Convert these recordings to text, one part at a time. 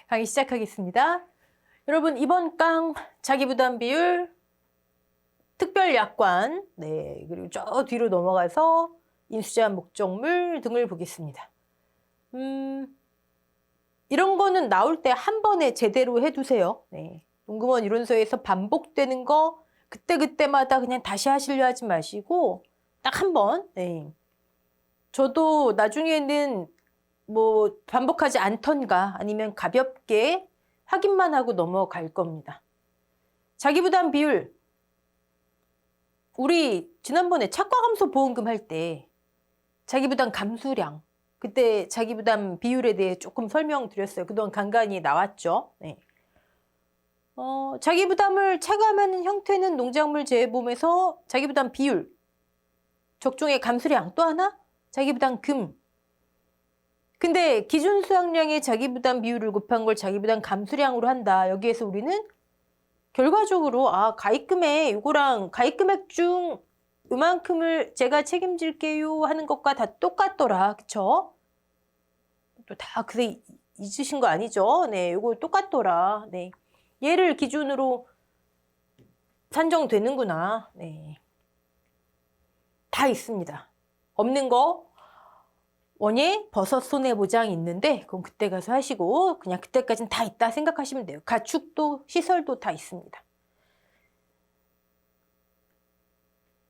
강의 시작하겠습니다. 여러분, 이번 강 자기부담 비율 특별 약관, 그리고 저 뒤로 넘어가서 인수제한 목적물 등을 보겠습니다. 이런 거는 나올 때 한 번에 제대로 해두세요. 농구원 이론서에서 반복되는 거 그때그때마다 그냥 다시 하시려 하지 마시고 딱 한 번. 저도 나중에는 뭐 반복하지 않던가 아니면 가볍게 확인만 하고 넘어갈 겁니다. 자기부담 비율. 우리 지난번에 차과감소 보험금 할 때 자기부담 감수량, 그때 자기부담 비율에 대해 조금 설명드렸어요. 그동안 간간히 나왔죠. 자기부담을 차감하는 형태는 농작물 재해보험에서 자기부담 비율, 적종의 감수량, 또 하나 자기부담 금. 근데 기준 수확량의 자기부담 비율을 곱한 걸 자기부담 감수량으로 한다. 여기에서 우리는 결과적으로 가입금액 이거랑 가입금액 중 이만큼을 제가 책임질게요 하는 것과 다 똑같더라. 그쵸? 또 다 그래 잊으신 거 아니죠? 이거 똑같더라. 얘를 기준으로 산정되는구나. 다 있습니다. 없는 거 원예 버섯 손해보장 있는데 그건 그때 가서 하시고 그냥 그때까지는 다 있다 생각하시면 돼요. 가축도 시설도 다 있습니다.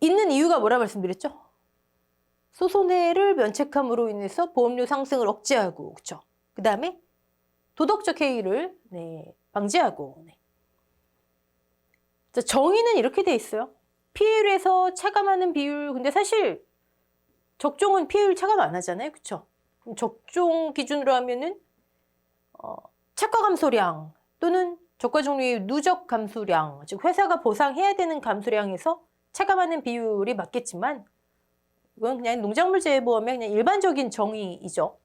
있는 이유가 뭐라 말씀드렸죠? 소손해를 면책함으로 인해서 보험료 상승을 억제하고, 그쵸? 그 다음에 도덕적 해이를 방지하고. 자, 정의는 이렇게 돼 있어요. 피해율에서 차감하는 비율. 근데 사실 적종은 피해율 차감 안 하잖아요, 그쵸? 그럼 적종 기준으로 하면은 차과 감소량 또는 적과 종류의 누적 감수량, 즉 회사가 보상해야 되는 감수량에서 차감하는 비율이 맞겠지만 이건 그냥 농작물 재해보험의 그냥 일반적인 정의이죠.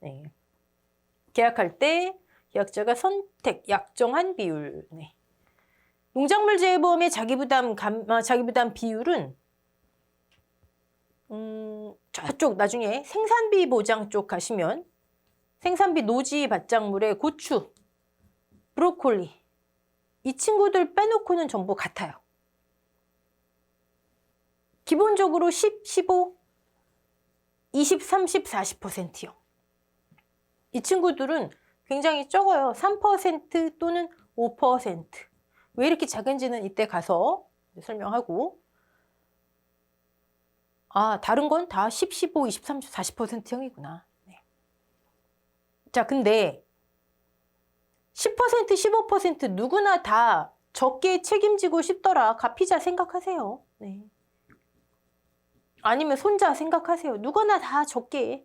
계약할 때 계약자가 선택, 약정한 비율. 농작물 재해보험의 자기부담 비율은 저쪽 나중에 생산비 보장 쪽 가시면 생산비 노지 밭작물의 고추, 브로콜리 이 친구들 빼놓고는 전부 같아요. 기본적으로 10, 15, 20, 30, 40%요. 이 친구들은 굉장히 적어요. 3% 또는 5%. 왜 이렇게 작은지는 이때 가서 설명하고 다른 건 다 10, 15, 20, 30, 40%형이구나. 자, 근데 10%, 15% 누구나 다 적게 책임지고 싶더라. 가피자 생각하세요. 아니면 손자 생각하세요. 누구나 다 적게.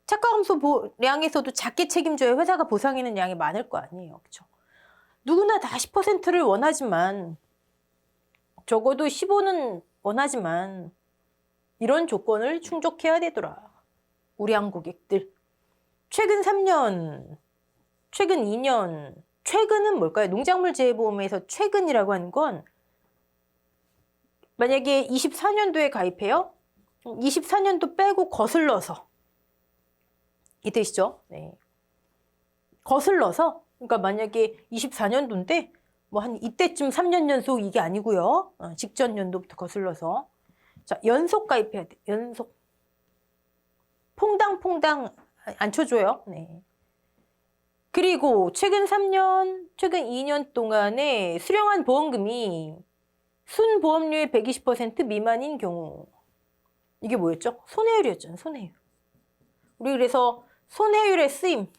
차가감소량에서도 작게 책임져야 회사가 보상하는 양이 많을 거 아니에요. 그렇죠? 누구나 다 10%를 원하지만 적어도 15는 원하지만 이런 조건을 충족해야 되더라. 우량 고객들. 최근 3년, 최근 2년, 최근은 뭘까요? 농작물 재해보험에서 최근이라고 하는 건 만약에 24년도에 가입해요? 24년도 빼고 거슬러서 이 뜻이죠. 거슬러서 그러니까 만약에 24년도인데 뭐 한 이때쯤 3년 연속 이게 아니고요. 직전 연도부터 거슬러서 자, 연속 가입해야 돼. 연속. 퐁당퐁당 안 쳐줘요. 그리고 최근 3년, 최근 2년 동안에 수령한 보험금이 순보험료의 120% 미만인 경우. 이게 뭐였죠? 손해율이었잖아요. 손해율. 우리 그래서 손해율의 쓰임.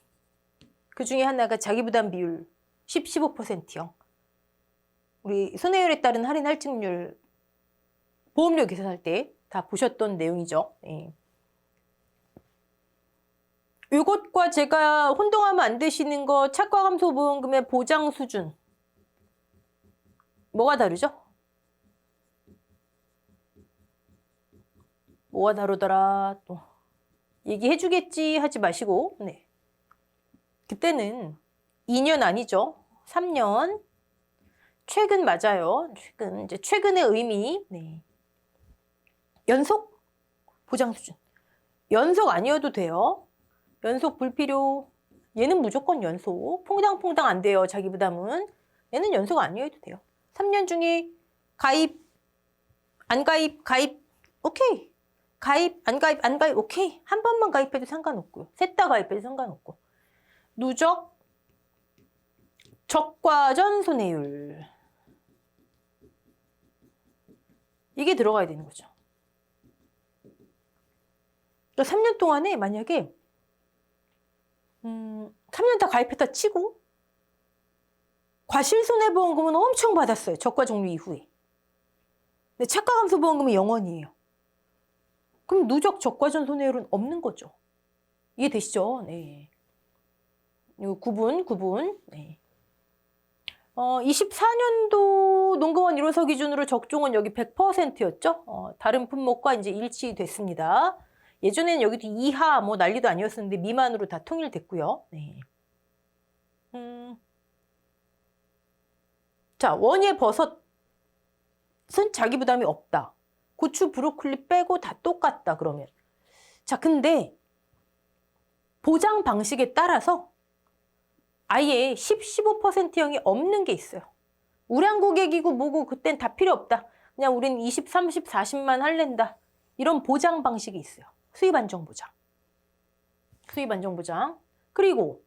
그 중에 하나가 자기부담 비율 10, 15%요. 우리 손해율에 따른 할인 할증률 보험료 계산할 때 다 보셨던 내용이죠. 이것과 제가 혼동하면 안 되시는 거 차과감소보험금의 보장 수준. 뭐가 다르죠? 뭐가 다르더라 또 얘기해주겠지 하지 마시고 그때는 2년 아니죠. 3년. 최근 맞아요. 최근. 이제 최근의 의미. 연속 보장 수준. 연속 아니어도 돼요. 연속 불필요. 얘는 무조건 연속. 퐁당퐁당 안 돼요. 자기 부담은. 얘는 연속 아니어도 돼요. 3년 중에 가입, 안 가입, 가입, 오케이. 가입, 안 가입, 안 가입, 오케이. 한 번만 가입해도 상관없고요. 셋 다 가입해도 상관없고. 누적, 적과전 손해율. 이게 들어가야 되는 거죠. 3년 동안에 만약에 3년 다 가입했다 치고 과실손해보험금은 엄청 받았어요. 적과 종료 이후에. 근데 차가감소보험금은 0원이에요. 그럼 누적 적과전 손해율은 없는 거죠. 이해되시죠? 네. 요 구분. 네. 24년도 농가원 1호서 기준으로 적종은 여기 100%였죠? 다른 품목과 이제 일치됐습니다. 예전에는 여기도 이하 뭐 난리도 아니었었는데 미만으로 다 통일됐고요. 네. 자, 원예 버섯은 자기 부담이 없다. 고추, 브로콜리 빼고 다 똑같다 그러면. 자, 근데 보장 방식에 따라서 아예 10, 15%형이 없는 게 있어요. 우량 고객이고 뭐고 그땐 다 필요 없다. 그냥 우린 20, 30, 40만 할랜다. 이런 보장 방식이 있어요. 수입 안정 보장. 수입 안정 보장. 그리고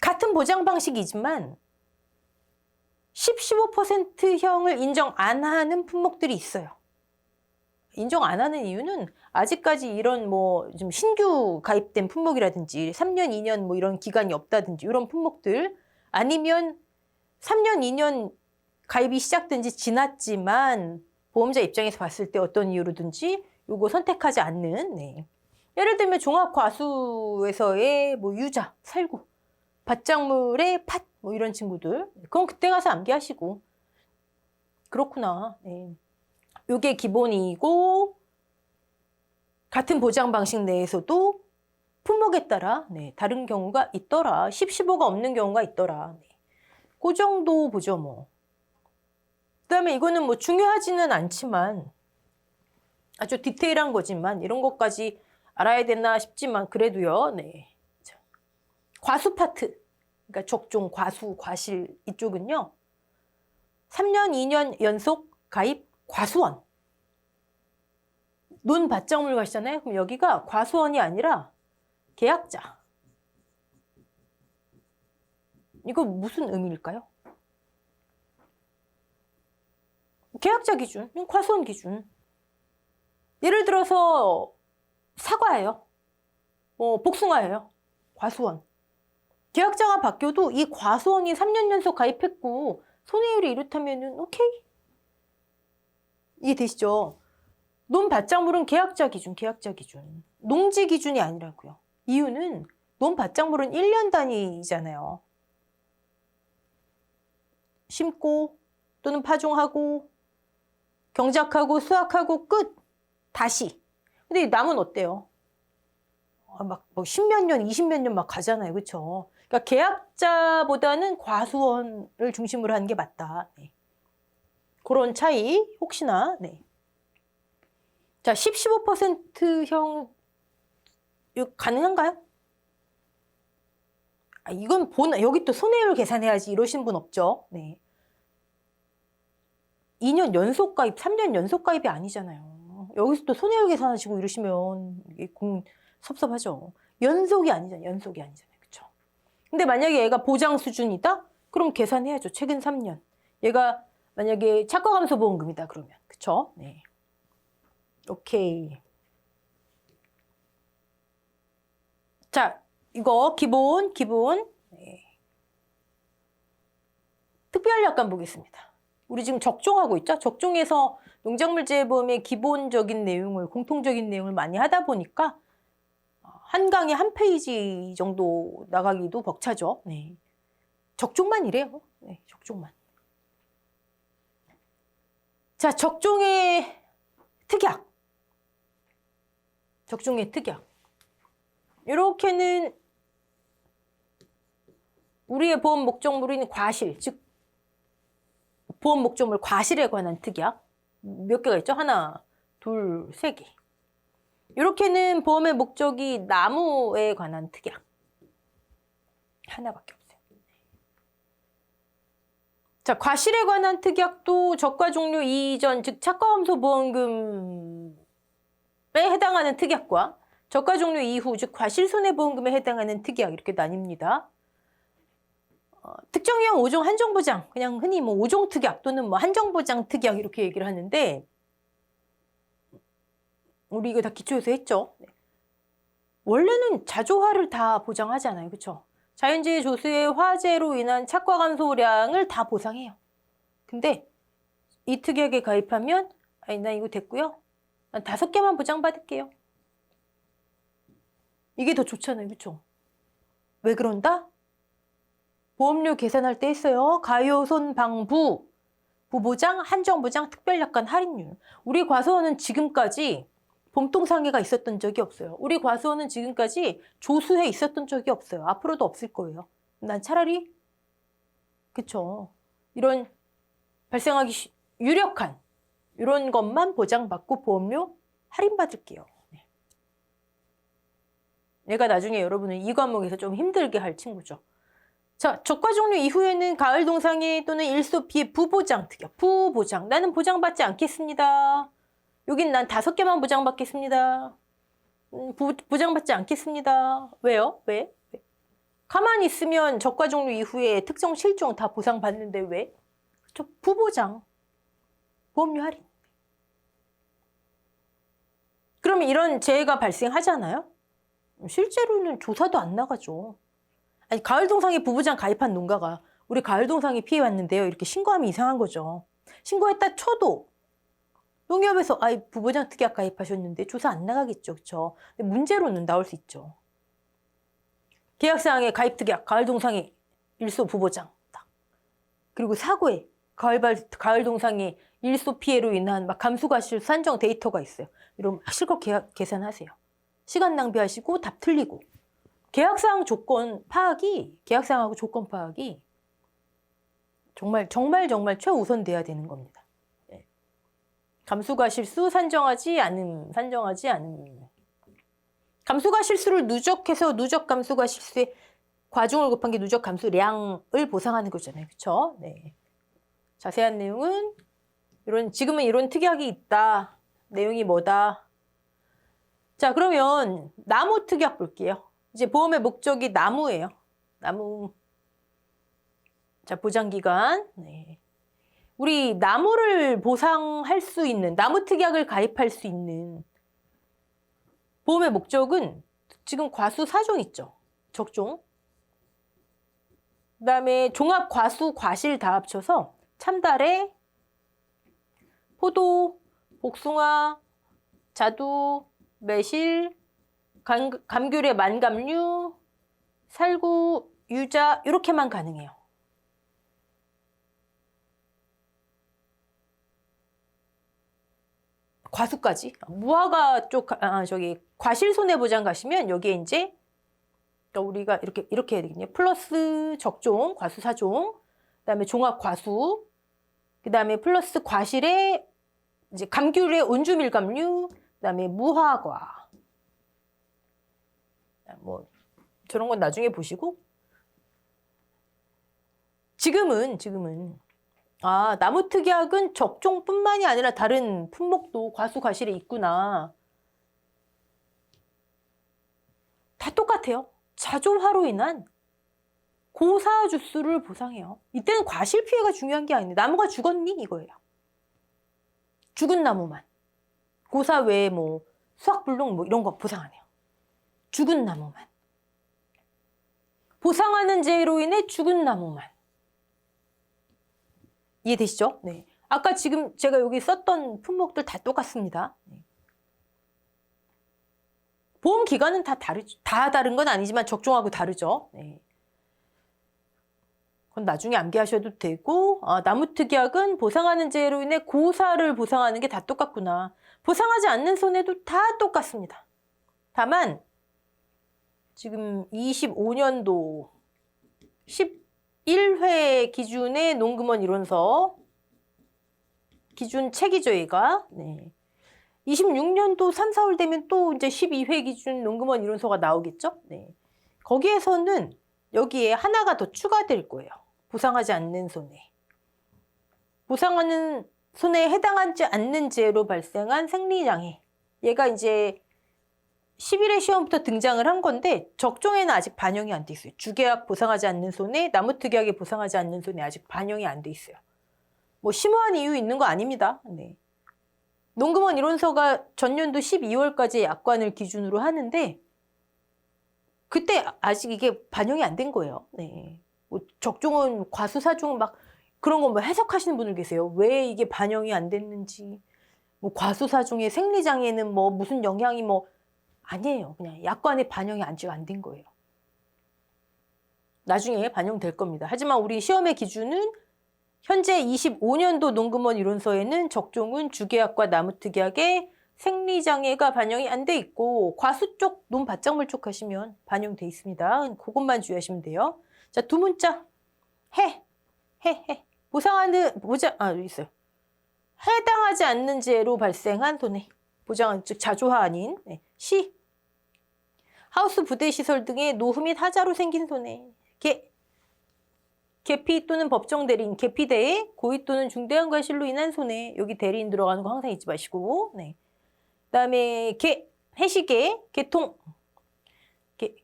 같은 보장 방식이지만 10, 15%형을 인정 안 하는 품목들이 있어요. 인정 안 하는 이유는 아직까지 이런 뭐 좀 신규 가입된 품목이라든지 3년, 2년 뭐 이런 기간이 없다든지 이런 품목들 아니면 3년, 2년 가입이 시작된 지 지났지만 보험자 입장에서 봤을 때 어떤 이유로든지 요거 선택하지 않는 네. 예를 들면 종합과수에서의 뭐 유자, 살구, 밭작물의 팥 뭐 이런 친구들 그건 그때 가서 암기하시고 그렇구나. 네. 요게 기본이고 같은 보장 방식 내에서도 품목에 따라 네, 다른 경우가 있더라. 10, 15가 없는 경우가 있더라. 네. 그 정도 보죠 뭐. 그다음에 이거는 뭐 중요하지는 않지만 아주 디테일한 거지만 이런 것까지 알아야 되나 싶지만 그래도요. 네. 자, 과수 파트, 그러니까 적종, 과수, 과실 이쪽은요. 3년, 2년 연속 가입 과수원. 논 밭작물 가시잖아요. 그럼 여기가 과수원이 아니라 계약자. 이거 무슨 의미일까요? 계약자 기준, 과수원 기준. 예를 들어서 사과예요. 복숭아예요. 과수원. 계약자가 바뀌어도 이 과수원이 3년 연속 가입했고 손해율이 이렇다면은 오케이. 이해되시죠? 논 밭작물은 계약자 기준, 계약자 기준. 농지 기준이 아니라고요. 이유는 논 밭작물은 1년 단위잖아요. 심고 또는 파종하고 경작하고 수확하고 끝. 다시. 근데 남은 어때요? 막 10몇 년, 20몇 년 막 가잖아요. 그렇죠? 그러니까 계약자보다는 과수원을 중심으로 하는 게 맞다. 네. 그런 차이 혹시나 네. 자, 10, 15%형 이거 가능한가요? 이건 여기 또 손해율 계산해야지 이러신 분 없죠? 네. 2년 연속 가입, 3년 연속 가입이 아니잖아요. 여기서 또 손해율 계산하시고 이러시면 이게 섭섭하죠. 연속이 아니잖아요. 연속이 아니잖아요. 그렇죠? 근데 만약에 얘가 보장 수준이다? 그럼 계산해야죠. 최근 3년. 얘가 만약에 차가감소보험금이다 그러면. 그렇죠? 네. 오케이. 자, 이거 기본. 네. 특별약관 보겠습니다. 우리 지금 적종하고 있죠? 적종에서 농작물재해보험의 기본적인 내용을, 공통적인 내용을 많이 하다 보니까 한 강에 한 페이지 정도 나가기도 벅차죠. 네. 적종만 이래요. 네, 적종만. 자, 적종의 특약. 적종의 특약. 이렇게는 우리의 보험 목적물인 과실, 즉 보험 목적물 과실에 관한 특약 몇 개가 있죠? 하나, 둘, 세 개. 이렇게는 보험의 목적이 나무에 관한 특약. 하나밖에 없어요. 자, 과실에 관한 특약도 저가 종료 이전, 즉 차가감소보험금에 해당하는 특약과 저가 종료 이후, 즉 과실손해보험금에 해당하는 특약 이렇게 나뉩니다. 특정 유형 5종 한정보장, 그냥 흔히 뭐 5종 특약 또는 뭐 한정보장 특약 이렇게 얘기를 하는데 우리 이거 다 기초에서 했죠. 원래는 자조화를 다 보장하잖아요. 그렇죠? 자연재해 조수의 화재로 인한 착과 감소량을 다 보상해요. 근데 이 특약에 가입하면 아니 나 이거 됐고요. 난 5개만 보장받을게요. 이게 더 좋잖아요. 그렇죠? 왜 그런다? 보험료 계산할 때 했어요. 가요손방부, 부보장, 한정보장, 특별약관 할인율. 우리 과수원은 지금까지 봄동상해가 있었던 적이 없어요. 우리 과수원은 지금까지 조수해 있었던 적이 없어요. 앞으로도 없을 거예요. 난 차라리 그쵸. 이런 발생하기 유력한 이런 것만 보장받고 보험료 할인받을게요. 네. 내가 나중에 여러분을 이 과목에서 좀 힘들게 할 친구죠. 자, 저가 종료 이후에는 가을 동상해 또는 일소 피해 부보장 특약. 부보장. 나는 보장받지 않겠습니다. 여긴 난 5개만 보장받겠습니다. 보장받지 않겠습니다. 왜요? 왜? 가만히 있으면 저가 종료 이후에 특정 실종 다 보상받는데 왜? 저 부보장. 보험료 할인. 그러면 이런 재해가 발생하잖아요? 실제로는 조사도 안 나가죠. 아니, 가을동상에 부부장 가입한 농가가 우리 가을동상에 피해 왔는데요. 이렇게 신고하면 이상한 거죠. 신고했다 쳐도 농협에서 아이 부부장 특약 가입하셨는데 조사 안 나가겠죠. 그렇죠? 근데 문제로는 나올 수 있죠. 계약사항에 가입 특약 가을동상에 일소 부보장 딱. 그리고 사고에 가을동상에 일소 피해로 인한 막 감수과실 산정 데이터가 있어요. 이러면 실컷 계산하세요. 시간 낭비하시고 답 틀리고. 계약사항 조건 파악이, 계약사항하고 조건 파악이 정말 최우선 돼야 되는 겁니다. 네. 감수과실수 산정하지 않음. 감수과실수를 누적해서 누적 감수과실수에 과중을 곱한 게 누적 감수량을 보상하는 거잖아요. 그렇죠? 네. 자세한 내용은 지금은 이런 특약이 있다. 내용이 뭐다. 자, 그러면 나무 특약 볼게요. 이제 보험의 목적이 나무예요. 나무. 자, 보장기간. 네. 우리 나무를 보상할 수 있는, 나무 특약을 가입할 수 있는 보험의 목적은 지금 과수 4종 있죠. 적종. 그 다음에 종합 과수 과실 다 합쳐서 참다래, 포도, 복숭아, 자두, 매실, 감귤의 만감류, 살구, 유자 이렇게만 가능해요. 과수까지. 무화과 쪽 과실 손해보장 가시면 여기에 이제 우리가 이렇게 해야 되겠네요. 플러스 적종, 과수 4종, 그다음에 종합 과수, 그다음에 플러스 과실에 이제 감귤의 온주밀감류, 그다음에 무화과. 뭐 저런 건 나중에 보시고. 지금은 나무 특약은 적종뿐만이 아니라 다른 품목도 과수 과실에 있구나. 다 똑같아요. 자조화로 인한 고사 주수를 보상해요. 이때는 과실 피해가 중요한 게 아닌데 나무가 죽었니? 이거예요. 죽은 나무만. 고사 외에 뭐 수확불능 뭐 이런 거 보상 안 해요. 죽은 나무만. 보상하는 재해로 인해 죽은 나무만. 이해되시죠? 네. 아까 지금 제가 여기 썼던 품목들 다 똑같습니다. 네. 보험 기간은 다 다르죠. 다 다른 건 아니지만 적종하고 다르죠. 네. 그건 나중에 암기하셔도 되고, 나무 특약은 보상하는 재해로 인해 고사를 보상하는 게 다 똑같구나. 보상하지 않는 손해도 다 똑같습니다. 다만 지금 25년도 11회 기준의 농금원 이론서 기준 체기조회가 26년도 3, 4월 되면 또 이제 12회 기준 농금원 이론서가 나오겠죠? 네. 거기에서는 여기에 하나가 더 추가될 거예요. 보상하지 않는 손해. 보상하는 손해에 해당하지 않는 재해로 발생한 생리장애. 얘가 이제 11회 시험부터 등장을 한 건데 적종에는 아직 반영이 안 돼 있어요. 주계약 보상하지 않는 손해, 나무특약에 보상하지 않는 손해 아직 반영이 안 돼 있어요. 뭐 심오한 이유 있는 거 아닙니다. 네. 농금원 이론서가 전년도 12월까지 약관을 기준으로 하는데 그때 아직 이게 반영이 안 된 거예요. 네. 뭐 적종은 과수사종 막 그런 거 뭐 해석하시는 분들 계세요. 왜 이게 반영이 안 됐는지. 뭐 과수사종의 생리장애는 뭐 무슨 영향이 뭐 아니에요. 그냥 약관에 반영이 아직 안 된 거예요. 나중에 반영될 겁니다. 하지만 우리 시험의 기준은 현재 25년도 농금원 이론서에는 적종은 주계약과 나무특약에 생리장애가 반영이 안 돼 있고 과수 쪽, 논밭작물 쪽 하시면 반영돼 있습니다. 그것만 주의하시면 돼요. 자, 두 문자. 해. 보상하는, 있어요. 해당하지 않는 재해로 발생한 손해. 보장한, 즉 자조하 아닌. 네. 시. 하우스 부대 시설 등의 노후 및 하자로 생긴 손해. 계피 또는 법정 대리인, 계피대에 고의 또는 중대한 과실로 인한 손해. 여기 대리인 들어가는 거 항상 잊지 마시고. 네. 그다음에 해시계, 계통.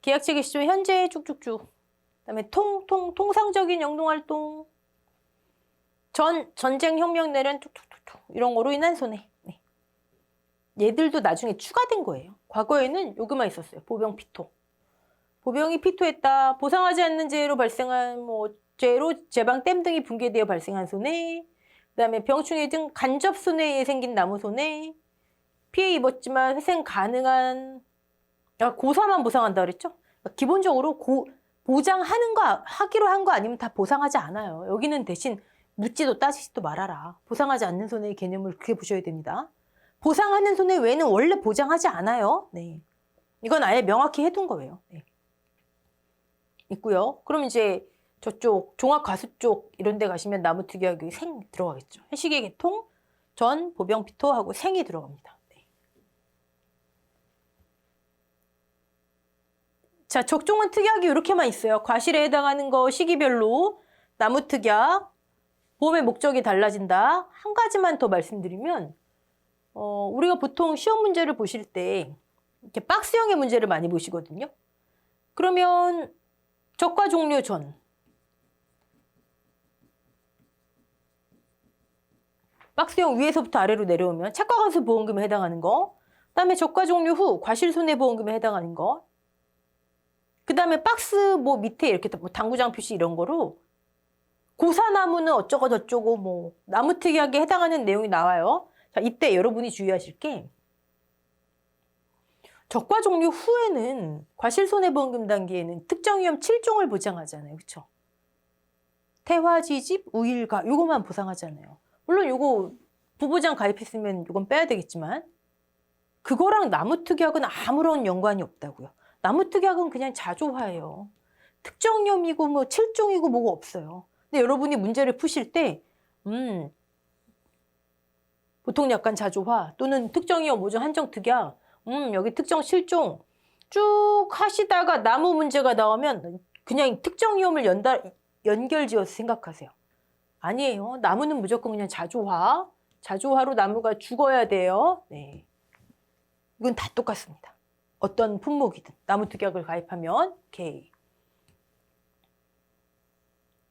계약 체계 시점 현재 쭉쭉쭉. 그다음에 통상적인 영농활동. 전쟁 혁명 내란 툭툭툭툭 이런 거로 인한 손해. 네. 얘들도 나중에 추가된 거예요. 과거에는 여기만 있었어요. 보병 피토. 보병이 피토했다. 보상하지 않는 재해로 발생한 뭐 재해로 제방댐 등이 붕괴되어 발생한 손해. 그다음에 병충해 등 간접 손해에 생긴 나무 손해. 피해 입었지만 회생 가능한 고사만 보상한다 그랬죠? 기본적으로 보장하는 거 하기로 한 거 아니면 다 보상하지 않아요. 여기는 대신 묻지도 따지지도 말아라. 보상하지 않는 손해의 개념을 그렇게 보셔야 됩니다. 보상하는 손해 외에는 원래 보장하지 않아요. 네. 이건 아예 명확히 해둔 거예요. 네. 있고요. 그럼 이제 저쪽 종합과수 쪽 이런 데 가시면 나무특약이 생 들어가겠죠. 해시계 계통, 전, 보병 피토하고 생이 들어갑니다. 네. 자, 적종은 특약이 이렇게만 있어요. 과실에 해당하는 거 시기별로 나무특약, 보험의 목적이 달라진다. 한 가지만 더 말씀드리면 우리가 보통 시험 문제를 보실 때 이렇게 박스형의 문제를 많이 보시거든요. 그러면 적과 종료 전 박스형 위에서부터 아래로 내려오면 착과관수 보험금에 해당하는 거, 그다음에 적과 종료 후 과실손해보험금에 해당하는 거, 그다음에 박스 뭐 밑에 이렇게 뭐 당구장 표시 이런 거로 고사나무는 어쩌고 저쩌고 뭐 나무특약에 해당하는 내용이 나와요. 자, 이때 여러분이 주의하실 게 적과 종료 후에는 과실손해보험금 단계에는 특정위험 7종을 보장하잖아요. 그렇죠? 태화지집, 우일가 요거만 보상하잖아요. 물론 요거 부보장 가입했으면 요건 빼야 되겠지만 그거랑 나무특약은 아무런 연관이 없다고요. 나무특약은 그냥 자조화예요. 특정위험이고 뭐 7종이고 뭐가 없어요. 근데 여러분이 문제를 푸실 때 보통 약간 자조화 또는 특정위험 5종 한정특약 여기 특정 실종 쭉 하시다가 나무 문제가 나오면 그냥 특정위험을 연결지어서 생각하세요. 아니에요. 나무는 무조건 그냥 자조화. 자조화로 나무가 죽어야 돼요. 네. 이건 다 똑같습니다. 어떤 품목이든 나무특약을 가입하면 오케이.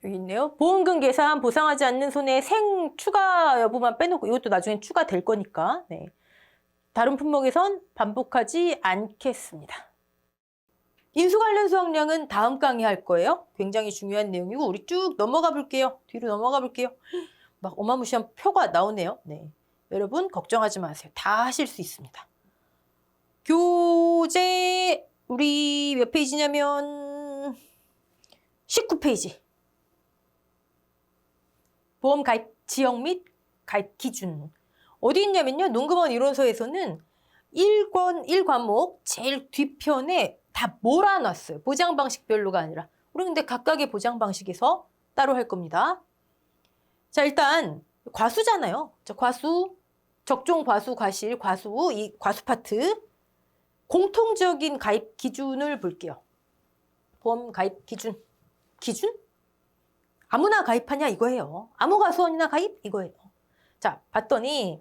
여기 있네요. 보험금 계산 보상하지 않는 손해 생 추가 여부만 빼놓고 이것도 나중에 추가될 거니까 네. 다른 품목에선 반복하지 않겠습니다. 인수 관련 수학량은 다음 강의 할 거예요. 굉장히 중요한 내용이고 우리 쭉 넘어가 볼게요. 뒤로 넘어가 볼게요. 막 어마무시한 표가 나오네요. 네. 여러분 걱정하지 마세요. 다 하실 수 있습니다. 교재 우리 몇 페이지냐면 19페이지. 보험 가입 지역 및 가입 기준. 어디 있냐면요. 농금원 이론서에서는 1과목 제일 뒤편에 다 몰아놨어요. 보장 방식별로가 아니라. 우리 근데 각각의 보장 방식에서 따로 할 겁니다. 자, 일단 과수잖아요. 자, 과수 적종, 과수, 과실, 과수, 이 과수 파트 공통적인 가입 기준을 볼게요. 보험 가입 기준. 기준? 아무나 가입하냐 이거예요. 아무 과수원이나 가입 이거예요. 자, 봤더니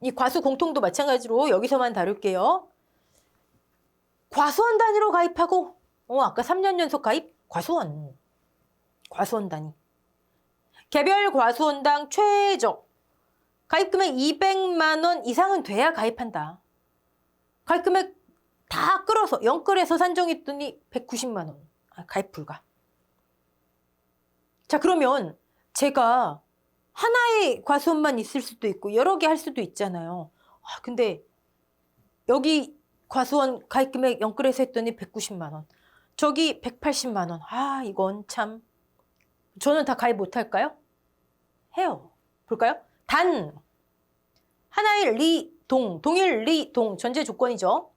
이 과수 공통도 마찬가지로 여기서만 다룰게요. 과수원 단위로 가입하고 아까 3년 연속 가입 과수원. 과수원 단위. 개별 과수원당 최저 가입 금액 200만 원 이상은 돼야 가입한다. 가입 금액 다 끌어서 영끌해서 산정했더니 190만 원. 가입 불가. 자, 그러면 제가 하나의 과수원만 있을 수도 있고 여러 개 할 수도 있잖아요. 근데 여기 과수원 가입 금액 영끌해서 했더니 190만 원. 저기 180만 원. 이건 참. 저는 다 가입 못할까요? 해요. 볼까요? 단 하나의 리동, 동일 리동 전제 조건이죠.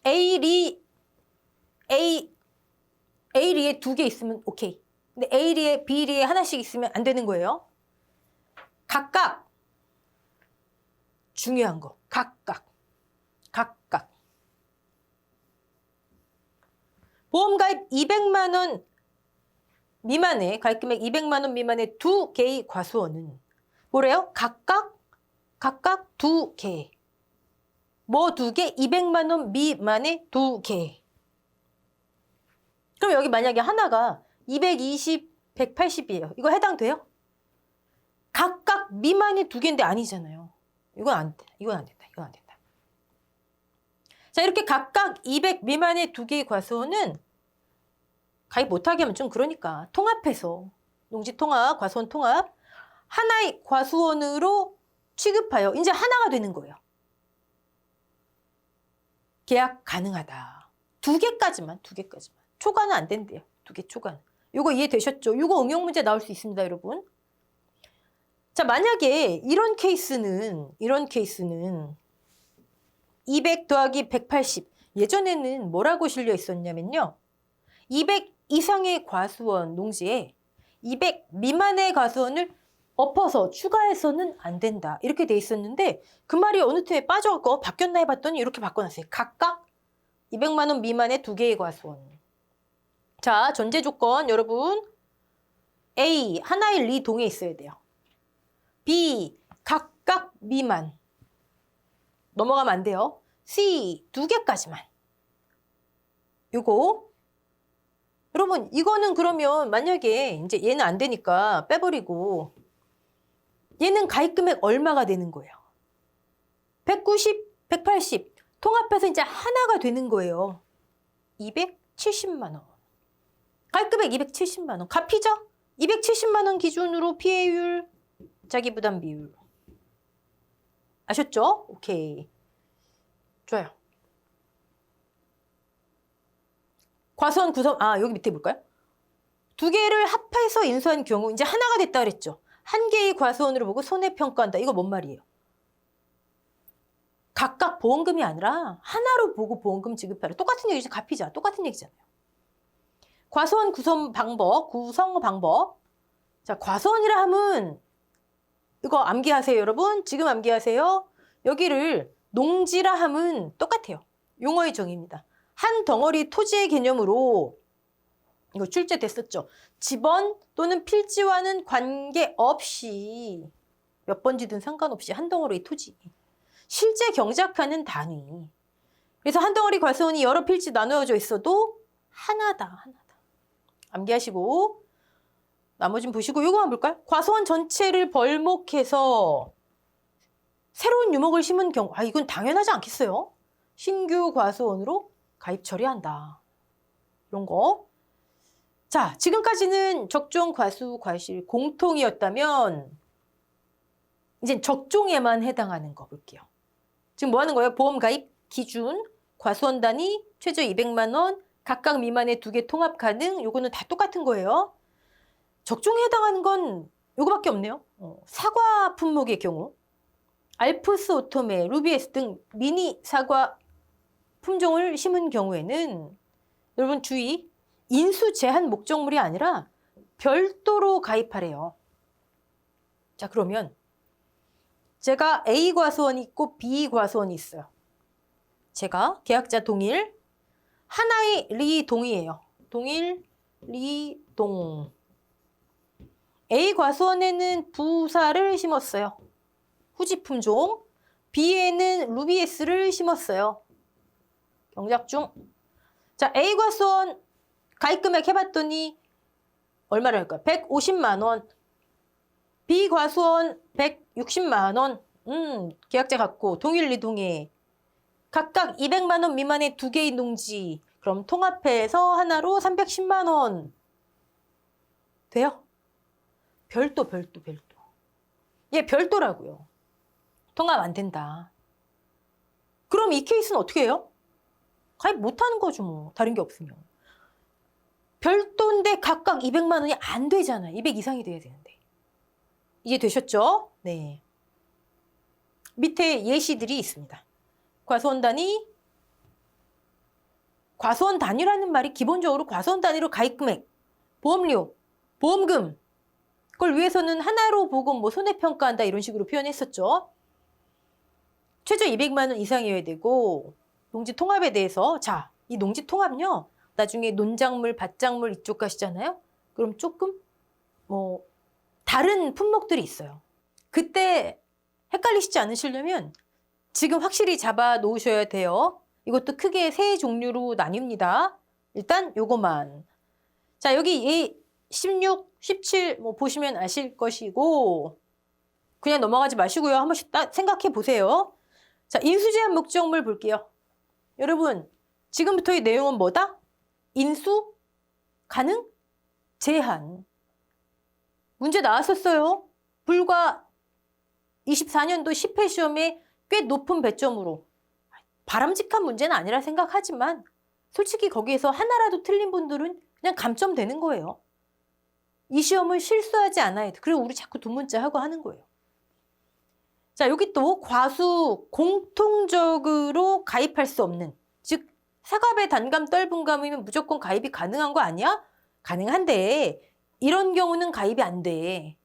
A리에 두 개 있으면 오케이. 근데 A리에 B리에 하나씩 있으면 안 되는 거예요. 각각 중요한 거. 각각. 보험 가입 200만 원 미만의 가입 금액 200만 원 미만의 두 개의 과수원은 뭐래요? 각각 두 개. 뭐 두 개? 200만 원 미만의 두 개. 그럼 여기 만약에 하나가 220, 180이에요. 이거 해당돼요? 각각 미만의 두 개인데 아니잖아요. 이건 안 된다. 자, 이렇게 각각 200 미만의 두 개의 과수원은 가입 못하게 하면 좀 그러니까 통합해서 농지통합, 과수원 통합 하나의 과수원으로 취급하여 이제 하나가 되는 거예요. 계약 가능하다. 두 개까지만. 초과는 안 된대요. 두 개 초과는. 이거 이해되셨죠? 이거 응용 문제 나올 수 있습니다, 여러분. 자, 만약에 이런 케이스는 200 더하기 180. 예전에는 뭐라고 실려 있었냐면요. 200 이상의 과수원 농지에 200 미만의 과수원을 엎어서 추가해서는 안 된다. 이렇게 돼 있었는데 그 말이 어느 틈에 빠져갖고 바뀌었나 해봤더니 이렇게 바꿔놨어요. 각각 200만 원 미만의 두 개의 과수원. 자, 전제 조건 여러분. A, 하나의 리동에 있어야 돼요. B, 각각 미만. 넘어가면 안 돼요. C, 두 개까지만. 요거. 여러분, 이거는 그러면 만약에 이제 얘는 안 되니까 빼버리고 얘는 가입 금액 얼마가 되는 거예요? 190, 180. 통합해서 이제 하나가 되는 거예요. 270만 원. 가입 금액 270만 원. 갚이죠? 270만 원 기준으로 피해율, 자기부담 비율. 아셨죠? 오케이. 좋아요. 과수원 구성, 여기 밑에 볼까요? 두 개를 합해서 인수한 경우 이제 하나가 됐다 그랬죠. 한 개의 과수원으로 보고 손해평가한다. 이거 뭔 말이에요? 각각 보험금이 아니라 하나로 보고 보험금 지급하라. 똑같은 얘기죠. 갚이자. 똑같은 얘기잖아요. 과수원 구성 방법. 자, 과수원이라 하면 이거 암기하세요, 여러분. 지금 암기하세요. 여기를 농지라 하면 똑같아요. 용어의 정의입니다. 한 덩어리 토지의 개념으로 이거 출제됐었죠. 집원 또는 필지와는 관계없이 몇 번지든 상관없이 한 덩어리의 토지. 실제 경작하는 단위. 그래서 한 덩어리 과수원이 여러 필지 나누어져 있어도 하나다. 암기하시고 나머지는 보시고 이거만 볼까요? 과수원 전체를 벌목해서 새로운 유목을 심은 경우 이건 당연하지 않겠어요? 신규 과수원으로 가입 처리한다. 이런 거. 자, 지금까지는 적종, 과수, 과실 공통이었다면 이제 적종에만 해당하는 거 볼게요. 지금 뭐 하는 거예요? 보험 가입 기준, 과수원 단위, 최저 200만 원, 각각 미만의 두 개 통합 가능. 요거는 다 똑같은 거예요. 적종에 해당하는 건 요거밖에 없네요. 사과 품목의 경우 알프스 오토메, 루비에스 등 미니 사과 품종을 심은 경우에는 여러분 주의, 인수 제한 목적물이 아니라 별도로 가입하래요. 자, 그러면 제가 A 과수원이 있고 B 과수원이 있어요. 제가 계약자 동일, 하나의 리동이에요. 동일, 리동. A 과수원에는 부사를 심었어요. 후지 품종. B에는 루비에스를 심었어요. 경작 중. 자, A 과수원 가입금액 해봤더니 얼마를 할까요? 150만 원. B 과수원 160만 원. 계약자 같고 동일 리동에 각각 200만 원 미만의 두 개의 농지. 그럼 통합해서 하나로 310만 원. 돼요? 별도. 얘 별도라고요. 통합 안 된다. 그럼 이 케이스는 어떻게 해요? 가입 못하는 거죠 뭐. 다른 게 없으면. 별도인데 각각 200만 원이 안 되잖아요. 200 이상이 돼야 되는데. 이해되셨죠? 네. 밑에 예시들이 있습니다. 과수원 단위. 과수원 단위라는 말이 기본적으로 과수원 단위로 가입금액, 보험료, 보험금 그걸 위해서는 하나로 보고 뭐 손해평가한다 이런 식으로 표현했었죠. 최저 200만 원 이상이어야 되고 농지 통합에 대해서 자, 이 농지 통합요. 나중에 논작물, 밭작물 이쪽 가시잖아요. 그럼 조금 뭐 다른 품목들이 있어요. 그때 헷갈리시지 않으시려면 지금 확실히 잡아 놓으셔야 돼요. 이것도 크게 세 종류로 나뉩니다. 일단 요거만. 자, 여기 16, 17 뭐 보시면 아실 것이고 그냥 넘어가지 마시고요. 한 번씩 생각해 보세요. 자, 인수제한 목적물 볼게요. 여러분, 지금부터 이 내용은 뭐다? 인수, 가능, 제한. 문제 나왔었어요. 불과 24년도 10회 시험에 꽤 높은 배점으로 바람직한 문제는 아니라 생각하지만 솔직히 거기에서 하나라도 틀린 분들은 그냥 감점되는 거예요. 이 시험을 실수하지 않아야 돼. 그리고 우리 자꾸 두 문자 하고 하는 거예요. 자, 여기 또 과수 공통적으로 가입할 수 없는, 즉 사갑의 단감, 떫은감이면 무조건 가입이 가능한 거 아니야? 가능한데 이런 경우는 가입이 안 돼.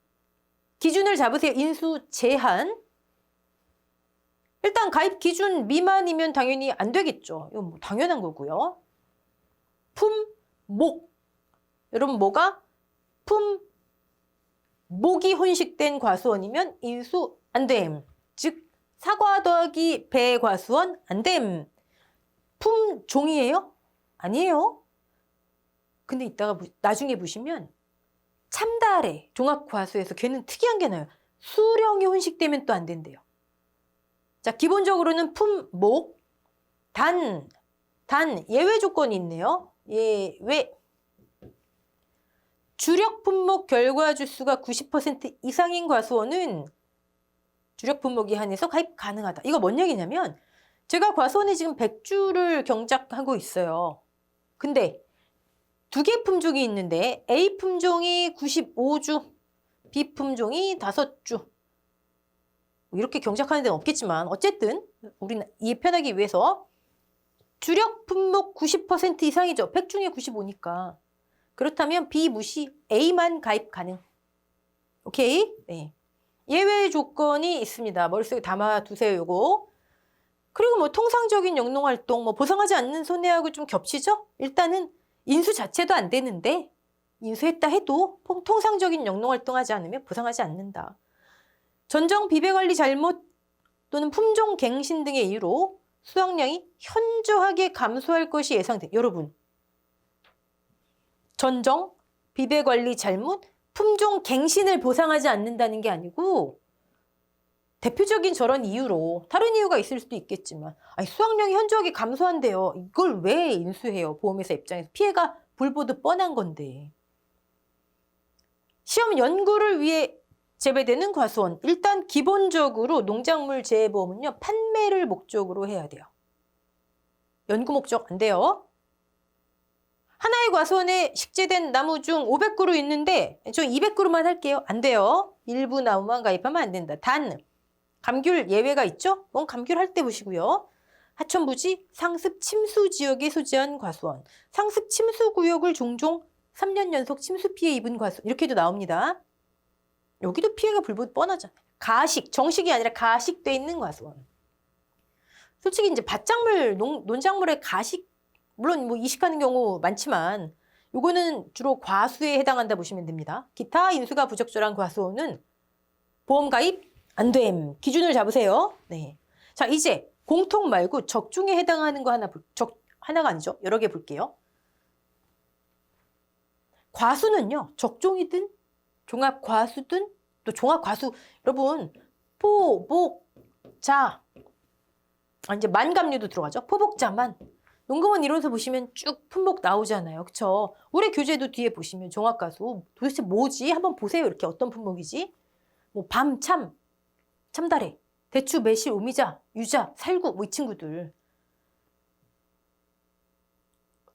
기준을 잡으세요. 인수 제한. 일단 가입 기준 미만이면 당연히 안 되겠죠. 이건 뭐 당연한 거고요. 품, 목. 여러분 뭐가? 품, 목이 혼식된 과수원이면 인수 안 됨. 즉 사과 더하기 배 과수원 안 됨. 품종이에요? 아니에요. 근데 이따가 나중에 보시면 참다래 종합과수에서 걔는 특이한 게 나요. 수령이 혼식되면 또 안 된대요. 자, 기본적으로는 품, 목, 단 예외 조건이 있네요. 예외. 주력 품목 결과 주수가 90% 이상인 과수원은 주력 품목에 한해서 가입 가능하다. 이거 뭔 얘기냐면 제가 과수원에 지금 100주를 경작하고 있어요. 근데 두 개 품종이 있는데 A 품종이 95주, B 품종이 5주. 이렇게 경작하는 데는 없겠지만 어쨌든 우리는 이해 편하기 위해서 주력 품목 90% 이상이죠. 100 중에 95니까. 그렇다면 B 무시, A만 가입 가능. 오케이? 네. 예외 조건이 있습니다. 머릿속에 담아두세요, 요거. 그리고 뭐 통상적인 영농활동, 뭐 보상하지 않는 손해하고 좀 겹치죠? 일단은 인수 자체도 안 되는데 인수했다 해도 통상적인 영농활동 하지 않으면 보상하지 않는다. 전정 비배관리 잘못 또는 품종 갱신 등의 이유로 수확량이 현저하게 감소할 것이 예상돼. 여러분, 전정, 비배관리 잘못, 품종 갱신을 보상하지 않는다는 게 아니고 대표적인 저런 이유로 다른 이유가 있을 수도 있겠지만 아니, 수확량이 현저하게 감소한대요. 이걸 왜 인수해요? 보험회사 입장에서 피해가 불보듯 뻔한 건데. 시험 연구를 위해 재배되는 과수원. 일단 기본적으로 농작물 재해보험은요. 판매를 목적으로 해야 돼요. 연구 목적 안 돼요. 하나의 과수원에 식재된 나무 중 500그루 있는데 저 200그루만 할게요. 안 돼요. 일부 나무만 가입하면 안 된다. 단 감귤 예외가 있죠? 그건 감귤 할 때 보시고요. 하천부지 상습 침수 지역에 소재한 과수원. 상습 침수 구역을 종종 3년 연속 침수 피해 입은 과수원. 이렇게도 나옵니다. 여기도 피해가 불보듯 뻔하잖아요. 가식, 정식이 아니라 가식돼 있는 과수원. 솔직히 이제 밭작물, 논작물의 가식, 물론 뭐 이식하는 경우 많지만 요거는 주로 과수에 해당한다 보시면 됩니다. 기타 인수가 부적절한 과수원은 보험 가입 안 됨. 기준을 잡으세요. 네. 자, 이제 공통 말고 적중에 해당하는 거 하나가 아니죠. 여러 개 볼게요. 과수는요, 적종이든 종합과수든 또 종합과수, 여러분, 포, 복, 자, 이제 만감류도 들어가죠. 포복자만. 농공원 이론서 보시면 쭉 품목 나오잖아요. 그쵸? 올해 교재도 뒤에 보시면 종합과수 도대체 뭐지? 한번 보세요. 이렇게 어떤 품목이지? 뭐 밤, 참, 참다래, 대추, 매실, 오미자, 유자, 살구, 뭐 이 친구들.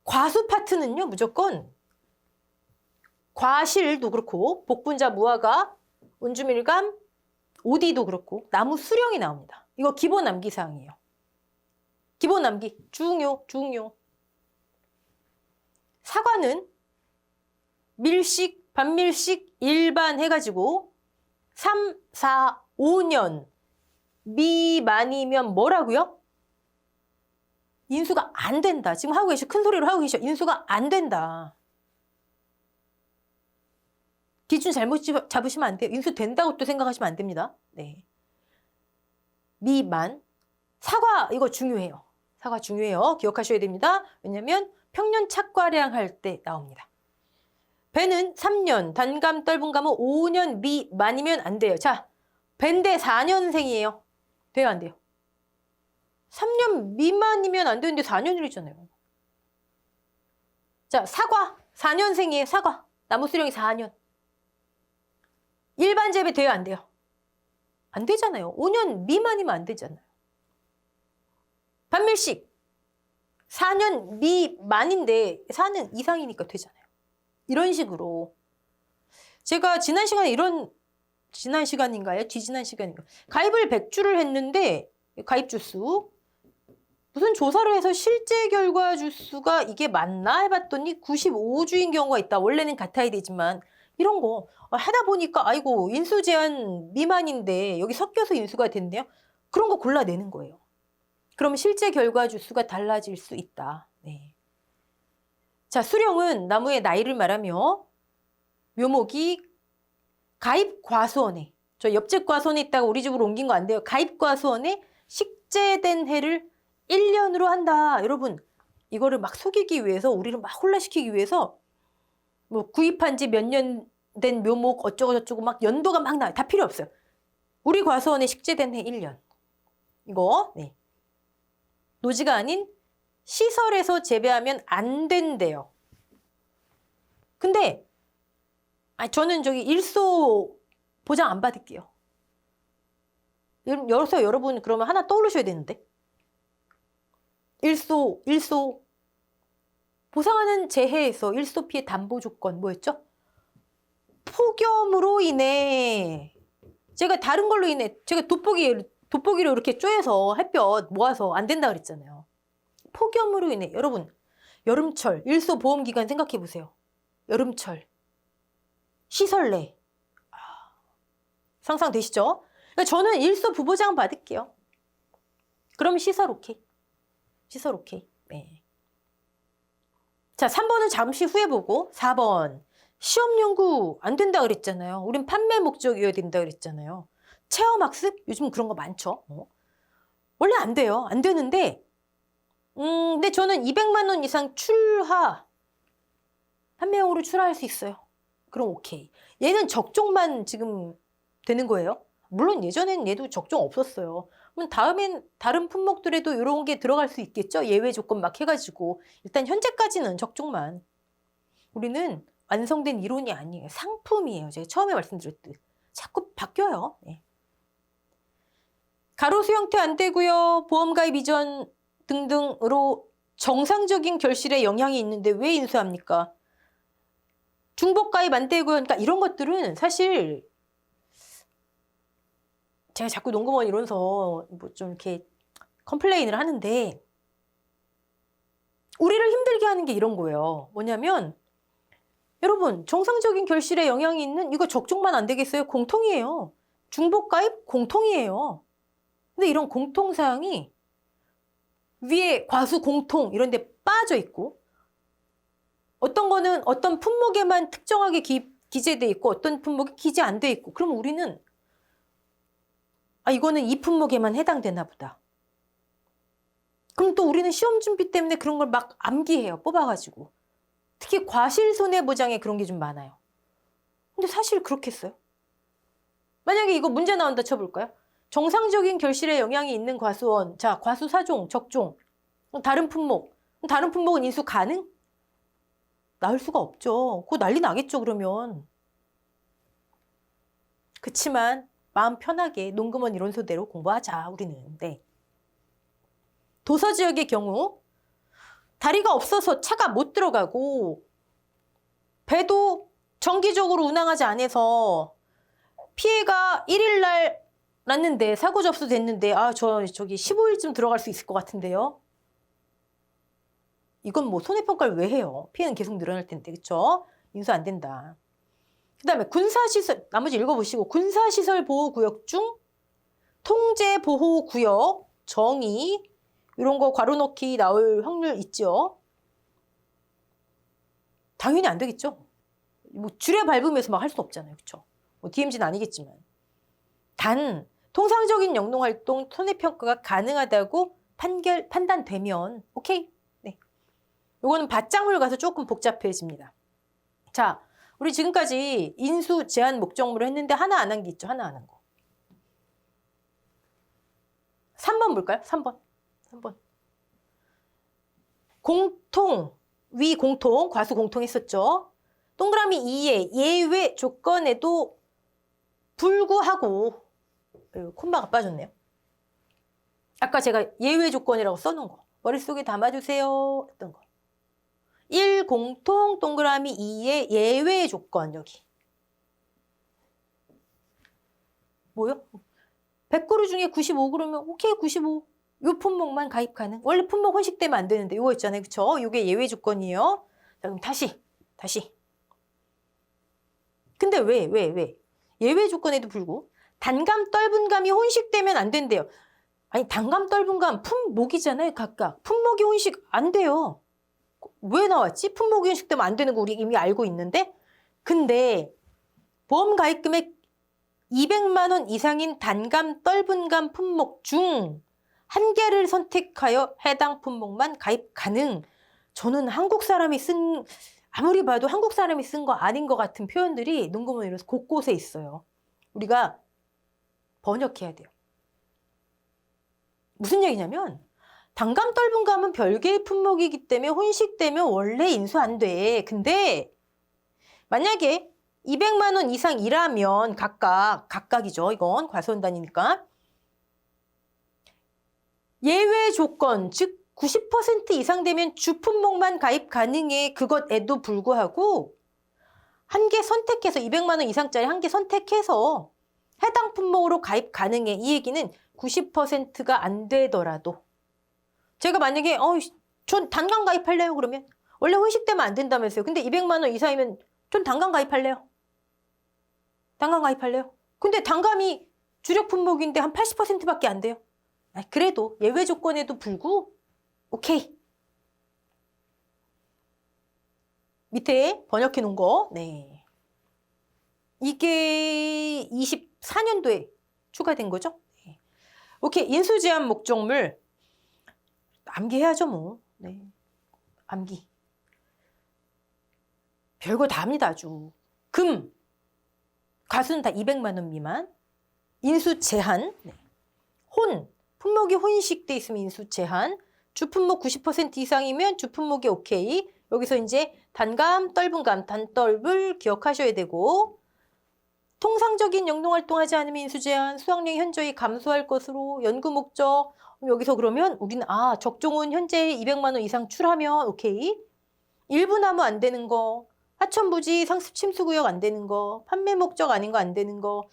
과수 파트는요, 무조건 과실도 그렇고 복분자, 무화과, 온주밀감, 오디도 그렇고 나무 수령이 나옵니다. 이거 기본 암기사항이에요. 기본 암기 중요. 사과는 밀식, 반밀식, 일반 해가지고 3, 4, 5년 미만이면 뭐라고요? 인수가 안 된다. 지금 하고 계셔. 큰 소리로 하고 계셔. 인수가 안 된다. 기준 잘못 잡으시면 안 돼요. 인수 된다고 또 생각하시면 안 됩니다. 네. 미만. 사과 이거 중요해요. 사과 중요해요. 기억하셔야 됩니다. 왜냐면 평년 착과량 할 때 나옵니다. 배는 3년, 단감, 떫은 감은 5년 미만이면 안 돼요. 자, 배인데 4년생이에요. 돼요, 안 돼요? 3년 미만이면 안 되는데 4년이잖아요. 자, 사과 4년생이에요. 사과. 나무 수령이 4년. 일반 재배 돼요, 안 돼요? 안 되잖아요. 5년 미만이면 안 되잖아요. 반밀식 4년 미만인데 4년 이상이니까 되잖아요. 이런 식으로 제가 지난 시간인가요? 지지난 시간인가요? 가입을 100주를 했는데 가입 주수 무슨 조사를 해서 실제 결과 주수가 이게 맞나 해봤더니 95주인 경우가 있다. 원래는 같아야 되지만 이런 거 하다 보니까 아이고 인수 제한 미만인데 여기 섞여서 인수가 된대요. 그런 거 골라내는 거예요. 그럼 실제 결과 주수가 달라질 수 있다. 네. 자, 수령은 나무의 나이를 말하며 묘목이 가입 과수원에 저 옆집 과수원에 있다가 우리 집으로 옮긴 거 안 돼요. 가입 과수원에 식재된 해를 1년으로 한다. 여러분 이거를 막 속이기 위해서 우리를 막 혼란시키기 위해서 뭐 구입한 지 몇 년 된 묘목 어쩌고 저쩌고 막 연도가 막 나와요. 다 필요 없어요. 우리 과수원에 식재된 해 1년. 이거 네. 노지가 아닌 시설에서 재배하면 안 된대요. 근데 저는 저기 일소 보장 안 받을게요. 여러분 그러면 하나 떠오르셔야 되는데. 일소 보상하는 재해에서 일소 피해 담보 조건 뭐였죠? 폭염으로 인해 제가 다른 걸로 인해 제가 돋보기로 이렇게 쪼여서 햇볕 모아서 안 된다 그랬잖아요. 폭염으로 인해 여러분 여름철 일소 보험 기간 생각해 보세요. 여름철 시설 내 상상되시죠? 그러니까 저는 일소 부보장 받을게요. 그럼 시설 오케이. 시설 오케이. 네. 자, 3번은 잠시 후에 보고 4번 시험 연구 안 된다 그랬잖아요. 우린 판매 목적이어야 된다 그랬잖아요. 체험학습? 요즘 그런 거 많죠. 원래 안 돼요. 안 되는데 근데 저는 200만 원 이상 판매용으로 출하할 수 있어요. 그럼 오케이. 얘는 적종만 지금 되는 거예요. 물론 예전엔 얘도 적종 없었어요. 그럼 다음엔 다른 품목들에도 이런 게 들어갈 수 있겠죠? 예외 조건 막 해가지고. 일단 현재까지는 적종만. 우리는 완성된 이론이 아니에요. 상품이에요. 제가 처음에 말씀드렸듯. 자꾸 바뀌어요. 네. 가로수 형태 안 되고요. 보험 가입 이전 등등으로 정상적인 결실에 영향이 있는데 왜 인수합니까? 중복 가입 안 되고요. 그러니까 이런 것들은 사실 제가 자꾸 농구원 이론서 뭐 좀 이렇게 컴플레인을 하는데 우리를 힘들게 하는 게 이런 거예요. 뭐냐면 여러분 정상적인 결실에 영향이 있는 이거 적종만 안 되겠어요? 공통이에요. 중복가입 공통이에요. 근데 이런 공통사항이 위에 과수 공통 이런 데 빠져 있고 어떤 거는 어떤 품목에만 특정하게 기재돼 있고 어떤 품목이 기재 안 돼 있고 그럼 우리는 아 이거는 이 품목에만 해당되나 보다. 그럼 또 우리는 시험 준비 때문에 그런 걸 막 암기해요. 뽑아가지고. 특히 과실손해보장에 그런 게 좀 많아요. 근데 사실 그렇겠어요? 만약에 이거 문제 나온다 쳐볼까요? 정상적인 결실에 영향이 있는 과수원, 자 과수 사종, 적종, 다른 품목, 다른 품목은 인수 가능? 나올 수가 없죠. 그거 난리 나겠죠 그러면. 그치만 마음 편하게 농금원 이론서대로 공부하자 우리는. 네. 도서지역의 경우 다리가 없어서 차가 못 들어가고 배도 정기적으로 운항하지 않아서 피해가 1일 날 났는데 사고 접수됐는데 아 저기 15일쯤 들어갈 수 있을 것 같은데요. 이건 뭐 손해평가를 왜 해요? 피해는 계속 늘어날 텐데 그쵸? 인수 안 된다. 그 다음에 군사시설 나머지 읽어보시고 군사시설 보호구역 중 통제보호구역 정의 이런 거 괄호 넣기 나올 확률 있죠? 당연히 안 되겠죠? 뭐 줄에 밟으면서 막 할 수 없잖아요. 그쵸? 뭐 DMZ는 아니겠지만. 단 통상적인 영농활동 손해평가가 가능하다고 판단되면 오케이. 네. 요거는 밭작물 가서 조금 복잡해집니다. 자, 우리 지금까지 인수 제한 목적물을 했는데 하나 안 한 게 있죠. 하나 안 한 거. 3번 볼까요? 3번. 공통, 위 공통, 과수 공통 했었죠. 동그라미 2에 예외 조건에도 불구하고 콤마가 빠졌네요. 아까 제가 예외 조건이라고 써놓은 거 머릿속에 담아주세요 했던 거 1 공통 동그라미 2의 예외 조건 여기 뭐요? 100그루 중에 95그루면 오케이 95 요 품목만 가입 가능. 원래 품목 혼식되면 안 되는데 요거 있잖아요. 그쵸? 요게 예외 조건이에요. 자 그럼 다시 근데 왜? 예외 조건에도 불구 단감, 떫은감이 혼식되면 안 된대요. 아니 단감, 떫은감 품목이잖아요. 각각. 품목이 혼식 안 돼요. 왜 나왔지? 품목이 혼식되면 안 되는 거 우리 이미 알고 있는데 근데 보험 가입 금액 200만 원 이상인 단감, 떫은감 품목 중 한 개를 선택하여 해당 품목만 가입 가능. 저는 한국 사람이 쓴 아무리 봐도 한국 사람이 쓴 거 아닌 것 같은 표현들이 농구문 이론서 곳곳에 있어요. 우리가 번역해야 돼요. 무슨 얘기냐면 단감, 떫은감은 별개의 품목이기 때문에 혼식되면 원래 인수 안 돼. 근데 만약에 200만 원 이상이라면 각각이죠. 이건 과수원단위니까. 예외 조건, 즉 90% 이상 되면 주품목만 가입 가능해. 그것에도 불구하고 한 개 선택해서 200만 원 이상짜리 한 개 선택해서 해당 품목으로 가입 가능해. 이 얘기는 90%가 안 되더라도 제가 만약에 전 단감 가입할래요 그러면 원래 혼식되면 안 된다면서요. 근데 200만 원 이상이면 전 단감 가입할래요. 근데 단감이 주력 품목인데 한 80%밖에 안 돼요. 그래도 예외 조건에도 불구 오케이. 밑에 번역해 놓은 거. 네. 이게 24년도에 추가된 거죠. 네. 오케이. 인수 제한 목적물 암기해야죠 뭐. 네. 암기. 별거 다 합니다 아주. 금. 과수는 다 200만 원 미만. 인수 제한. 네. 혼. 품목이 혼식돼 있으면 인수 제한. 주품목 90% 이상이면 주품목이 오케이. 여기서 이제 단감, 떫은감, 단떫을 기억하셔야 되고 통상적인 영농활동하지 않으면 인수 제한, 수확량이 현저히 감소할 것으로 연구 목적. 여기서 그러면 우리는 적종은 현재 200만 원 이상 출하면 오케이. 일부 나무 안 되는 거, 하천부지 상습 침수구역 안 되는 거, 판매 목적 아닌 거 안 되는 거.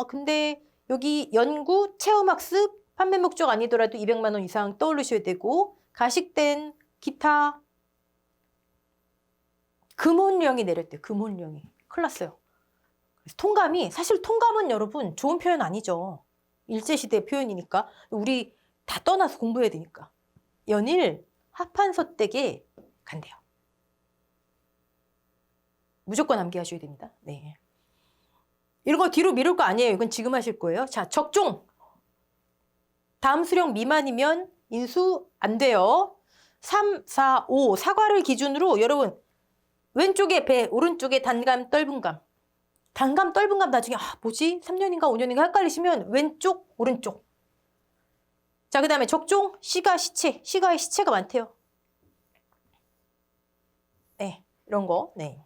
근데 여기 연구, 체험학습 판매 목적 아니더라도 200만 원 이상 떠올리셔야 되고 가식된 기타 금혼령이 내렸대요. 금혼령이. 큰일 났어요. 통감이 사실 통감은 여러분 좋은 표현 아니죠. 일제시대 표현이니까 우리 다 떠나서 공부해야 되니까. 연일 합한서댁에 간대요. 무조건 암기하셔야 됩니다. 네. 이런 거 뒤로 미룰 거 아니에요. 이건 지금 하실 거예요. 자, 적종. 다음 수령 미만이면 인수 안 돼요. 3, 4, 5 사과를 기준으로 여러분 왼쪽에 배, 오른쪽에 단감, 떫은감. 단감, 떫은감 나중에 뭐지? 3년인가 5년인가 헷갈리시면 왼쪽, 오른쪽. 자, 그 다음에 적종, 시가, 시체. 시가에 시체가 많대요. 네, 이런 거. 네.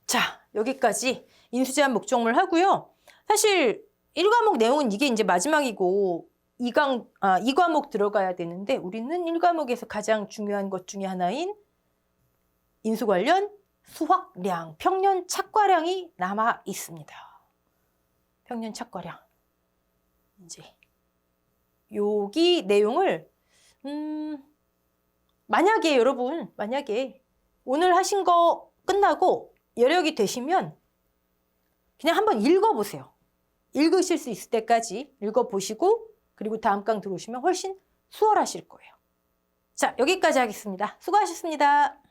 자, 여기까지 인수제한 목적물 하고요. 사실 1과목 내용은 이게 이제 마지막이고 2과목 들어가야 되는데 우리는 1과목에서 가장 중요한 것 중에 하나인 인수 관련 수확량, 평년 착과량이 남아 있습니다. 평년 착과량. 이제 여기 내용을 만약에 여러분 오늘 하신 거 끝나고 여력이 되시면 그냥 한번 읽어보세요. 읽으실 수 있을 때까지 읽어보시고 그리고 다음 강 들어오시면 훨씬 수월하실 거예요. 자, 여기까지 하겠습니다. 수고하셨습니다.